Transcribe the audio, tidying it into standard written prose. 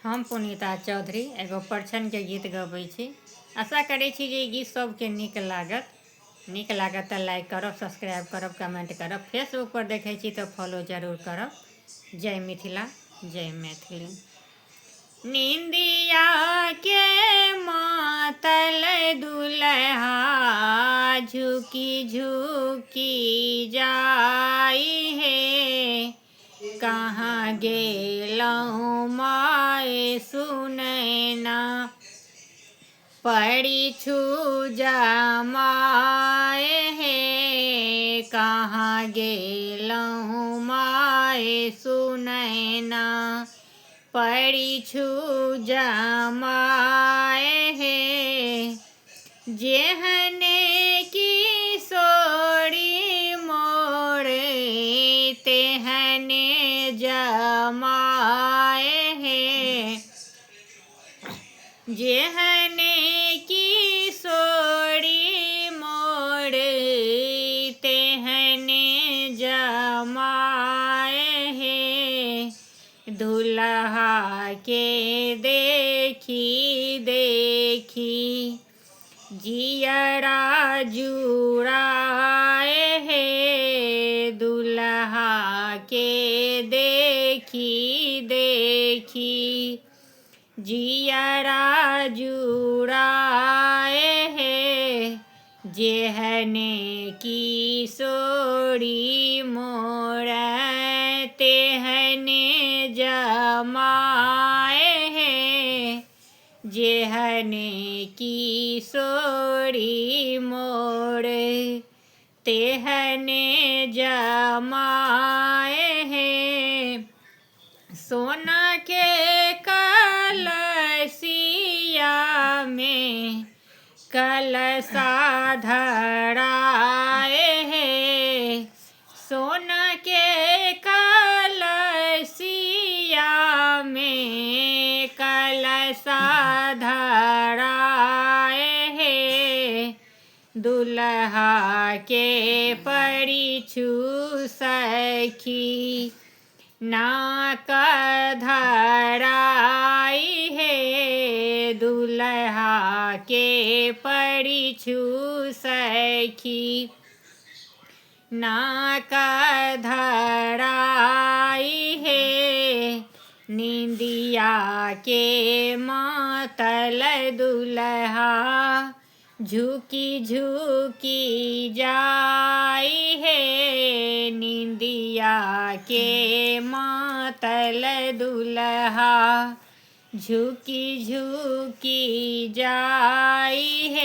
हम पुनीता चौधरी एगो परछन के गीत गबै छी। आशा करै छी जे ई गीत सबके नीक लागत तऽ लाइक करब, सब्सक्राइब करब, कमेंट करब। फेसबुक पर देखै छी तऽ फॉलो जरूर करब। जय मिथिला, जय मैथिली। निंदिया के मातल दुल्हा झुकी झुकी जाई है। कहाँ गेलहुँ माय सुनैना, पड़ी जमाए हे। कहाँ गेलहुँ माय सुनैना, पड़ी जमाए हे। जेहने की सोड़ी मोरे तेहने जमाए हे। जेहने की सोड़ी मोरे तेहने जमाए हे। दुल्हा के देखी देखी जियरा जुड़ाए हे। दुल्हा के देखी देखी जियरा जुड़ाए हे। जेहने की सोड़ी मोरे तेहने जमाए हे। जेहने की सोड़ी मोरे तेहने जमाए हे। सोना के कलसिया में कलसा धराए हे। सोना के कलसिया में कलसा धराए हे। दुल्हा के परिछु सखी नाक धराई हे। दुल्हा के परिछु सखी नाक धराई हे। निंदिया के मातल दुल्हा झुकी झुकी जाई है। निंदिया के मातल दुल्हा झुकी झुकी जाई है।